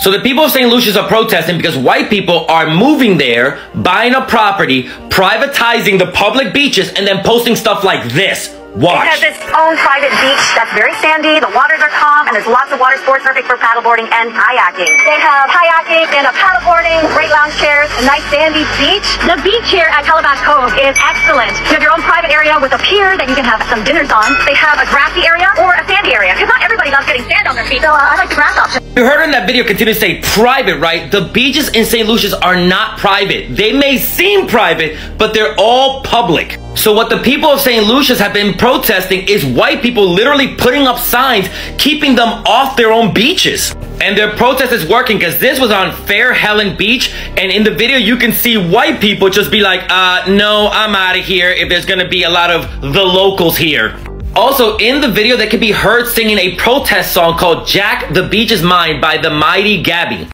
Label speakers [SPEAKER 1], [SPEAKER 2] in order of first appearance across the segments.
[SPEAKER 1] So the people of St. Lucia's are protesting because white people are moving there, buying a property, privatizing the public beaches, and then posting stuff like this. Watch.
[SPEAKER 2] It has its own private beach that's very sandy, the waters are calm, and there's lots of water sports perfect for paddleboarding and kayaking. They have kayaking and paddleboarding, great lounge chairs, a nice sandy beach. The beach here at Calabash Cove is excellent. You have your own private area with a pier that you can have some dinners on. They have a grassy area or a sandy area, because not everybody loves getting sand on their feet, so I like the grass option.
[SPEAKER 1] You heard in that video continue to say private, right? The beaches in St. Lucia's are not private. They may seem private, but they're all public. So what the people of St. Lucia's have been protesting is white people literally putting up signs, keeping them off their own beaches. And their protest is working because this was on Fair Helen Beach. And in the video, you can see white people just be like, no, I'm out of here if there's going to be a lot of the locals here. Also, in the video, they can be heard singing a protest song called Jack, the Beach is Mine by the Mighty Gabby,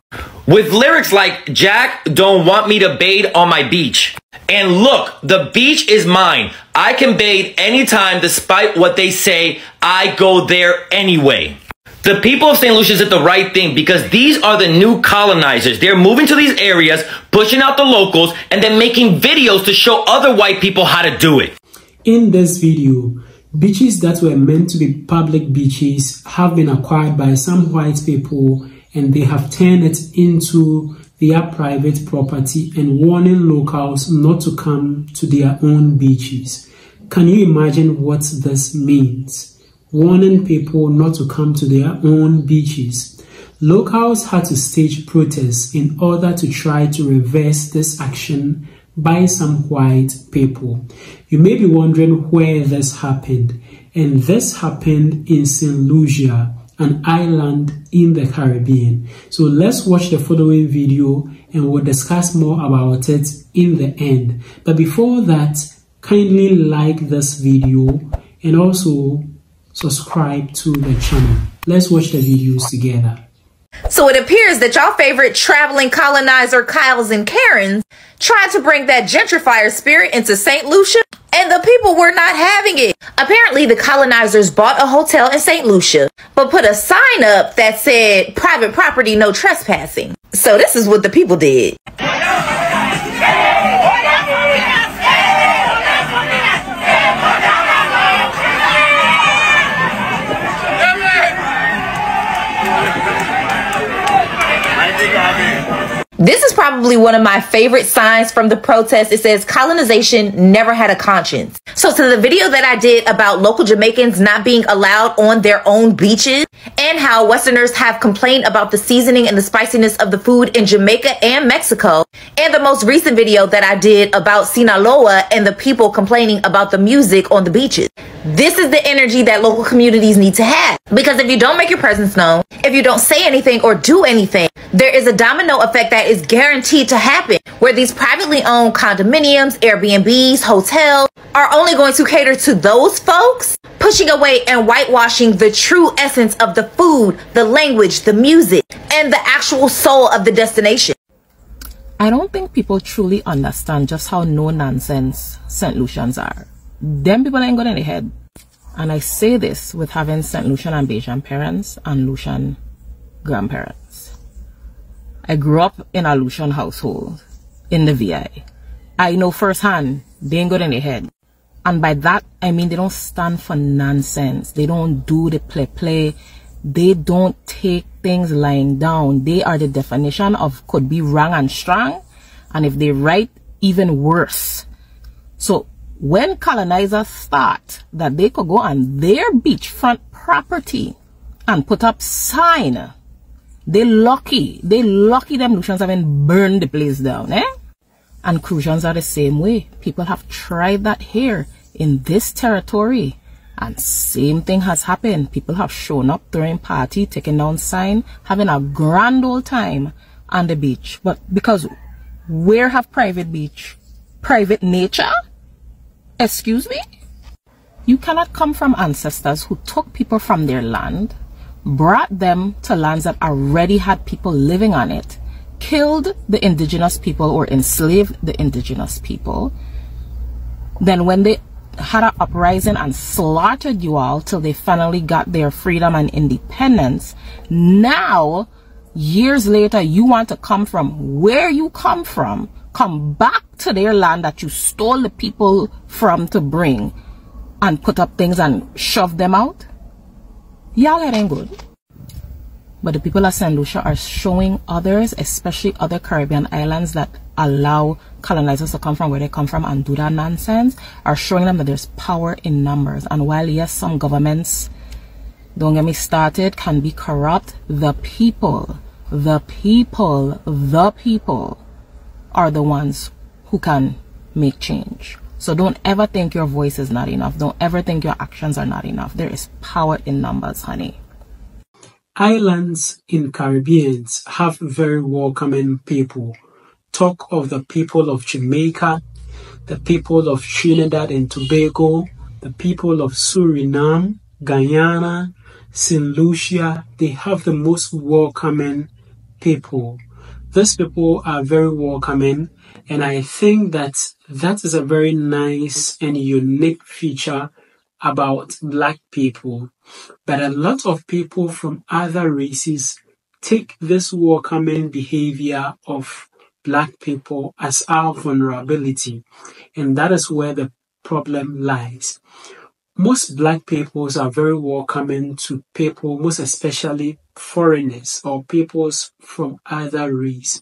[SPEAKER 1] with lyrics like, Jack don't want me to bathe on my beach. And look, the beach is mine. I can bathe anytime despite what they say. I go there anyway. The people of St. Lucia did the right thing because these are the new colonizers. They're moving to these areas, pushing out the locals, and then making videos to show other white people how to do it.
[SPEAKER 3] In this video, beaches that were meant to be public beaches have been acquired by some white people, and they have turned it into their private property and warning locals not to come to their own beaches. Can you imagine what this means? Warning people not to come to their own beaches. Locals had to stage protests in order to try to reverse this action by some white people. You may be wondering where this happened, and this happened in St. Lucia, an island in the Caribbean. So let's watch the following video and we'll discuss more about it in the end. But before that, kindly like this video and also subscribe to the channel. Let's watch the videos together.
[SPEAKER 4] So it appears that y'all favorite traveling colonizer Kyles and Karens tried to bring that gentrifier spirit into St. Lucia, and the people were not having it. Apparently, the colonizers bought a hotel in St. Lucia, but put a sign up that said, private property, no trespassing. So this is what the people did. This is probably one of my favorite signs from the protest. It says, colonization never had a conscience. So to the video that I did about local Jamaicans not being allowed on their own beaches and how Westerners have complained about the seasoning and the spiciness of the food in Jamaica and Mexico, and the most recent video that I did about Sinaloa and the people complaining about the music on the beaches. This is the energy that local communities need to have. Because if you don't make your presence known, if you don't say anything or do anything, there is a domino effect that is guaranteed to happen, where these privately owned condominiums, Airbnbs, hotels are only going to cater to those folks, pushing away and whitewashing the true essence of the food, the language, the music, and the actual soul of the destination.
[SPEAKER 5] I don't think people truly understand just how no nonsense St. Lucians are. Them people ain't got in the head. And I say this with having St. Lucian and Bajan parents and Lucian grandparents. I grew up in a Lucian household in the VI. I know firsthand they ain't got in the head. And by that, I mean they don't stand for nonsense. They don't do the play. They don't take things lying down. They are the definition of could be wrong and strong. And if they right, even worse. So when colonizers thought that they could go on their beachfront property and put up sign, they lucky them Lucians haven't burned the place down, eh? And Crucians are the same way. People have tried that here in this territory, and same thing has happened. People have shown up, throwing party, taking down sign, having a grand old time on the beach. But because where have private beach? Private nature? Excuse me? You cannot come from ancestors who took people from their land, brought them to lands that already had people living on it, killed the indigenous people or enslaved the indigenous people. Then when they had an uprising and slaughtered you all till they finally got their freedom and independence, now Years later, you want to come from where you come from, come back to their land that you stole the people from to bring, and put up things and shove them out? Y'all it ain't good. But the people of St. Lucia are showing others, especially other Caribbean islands that allow colonizers to come from where they come from and do that nonsense, are showing them that there's power in numbers. And while yes, some governments, don't get me started, can be corrupt, the people are the ones who can make change. So don't ever think your voice is not enough. Don't ever think your actions are not enough. There is power in numbers, honey.
[SPEAKER 3] Islands in Caribbean have very welcoming people. Talk of the people of Jamaica, the people of Trinidad and Tobago, the people of Suriname, Guyana, St. Lucia. They have the most welcoming people. These people are very welcoming, and I think that is a very nice and unique feature about Black people. But a lot of people from other races take this welcoming behavior of Black people as our vulnerability, and that is where the problem lies. Most Black peoples are very welcoming to people, most especially foreigners or peoples from other race.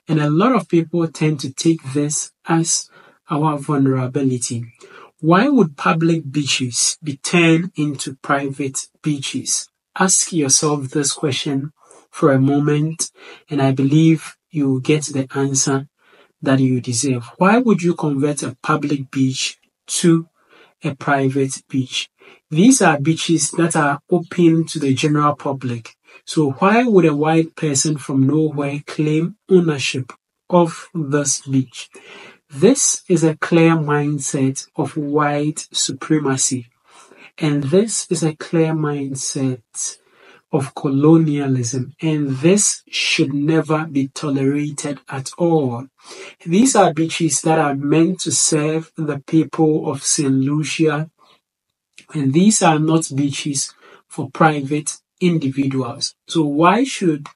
[SPEAKER 3] And a lot of people tend to take this as our vulnerability. Why would public beaches be turned into private beaches? Ask yourself this question for a moment, and I believe you will get the answer that you deserve. Why would you convert a public beach to a private beach? These are beaches that are open to the general public. So why would a white person from nowhere claim ownership of this beach? This is a clear mindset of white supremacy. And this is a clear mindset of colonialism. And this should never be tolerated at all. These are beaches that are meant to serve the people of St. Lucia. And these are not beaches for private individuals. So why should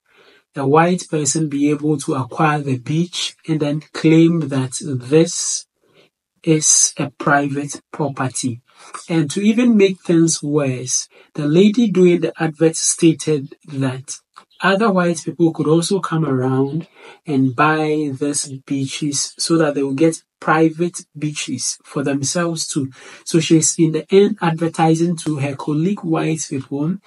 [SPEAKER 3] a white person be able to acquire the beach and then claim that this is a private property? And to even make things worse, the lady doing the advert stated that other white people could also come around and buy these beaches so that they will get private beaches for themselves too. So she's in the end advertising to her colleague white people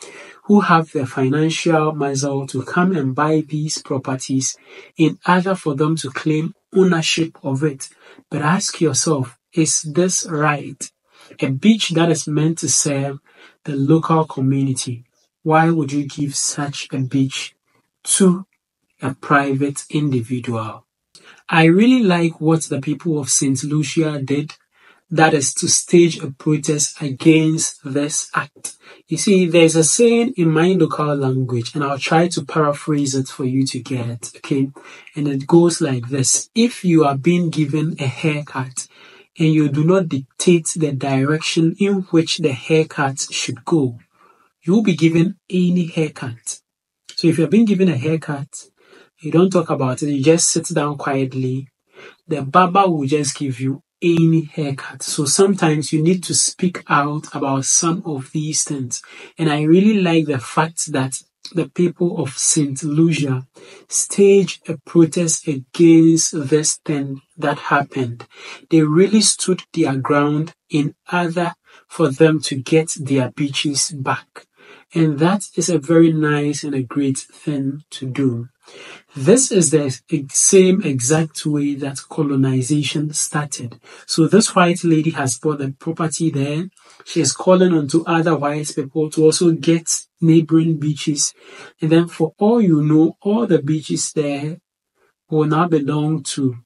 [SPEAKER 3] who have the financial muscle to come and buy these properties in order for them to claim ownership of it. But ask yourself, is this right? A beach that is meant to serve the local community, why would you give such a beach to a private individual? I really like what the people of St. Lucia did, that is to stage a protest against this act. You see, there's a saying in my local language, and I'll try to paraphrase it for you to get it, okay? And it goes like this. If you are being given a haircut and you do not dictate the direction in which the haircut should go, you'll be given any haircut. So if you're being given a haircut, you don't talk about it, you just sit down quietly, the barber will just give you any haircut. So sometimes you need to speak out about some of these things. And I really like the fact that the people of St. Lucia staged a protest against this thing that happened. They really stood their ground in order for them to get their beaches back. And that is a very nice and a great thing to do. This is the same exact way that colonization started. So this white lady has bought the property there. She is calling on to other white people to also get neighboring beaches. And then for all you know, all the beaches there will now belong to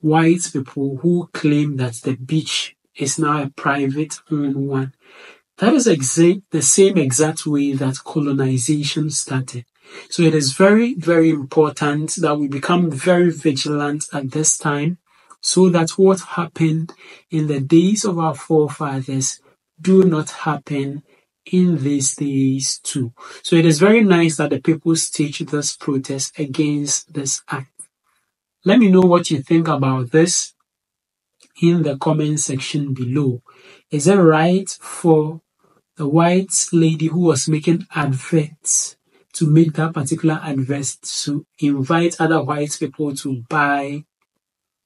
[SPEAKER 3] white people who claim that the beach is now a private owned one. That is the same exact way that colonization started. So it is very, very important that we become very vigilant at this time so that what happened in the days of our forefathers do not happen in these days too. So it is very nice that the people stage this protest against this act. Let me know what you think about this in the comment section below. Is it right for the white lady who was making adverts to make that particular advert to invite other white people to buy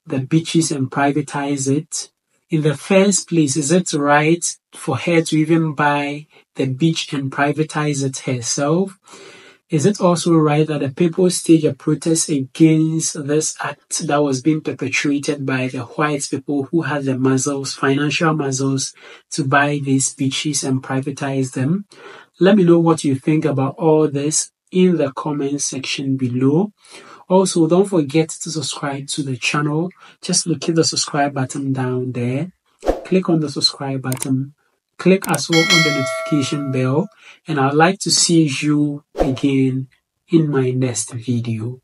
[SPEAKER 3] the beaches and privatize it? In the first place, is it right for her to even buy the beach and privatize it herself? Is it also right that the people stage a protest against this act that was being perpetrated by the white people who had the muscles, financial muscles, to buy these beaches and privatize them? Let me know what you think about all this in the comment section below. Also, don't forget to subscribe to the channel. Just locate the subscribe button down there. Click on the subscribe button. Click as well on the notification bell. And I'd like to see you again in my next video.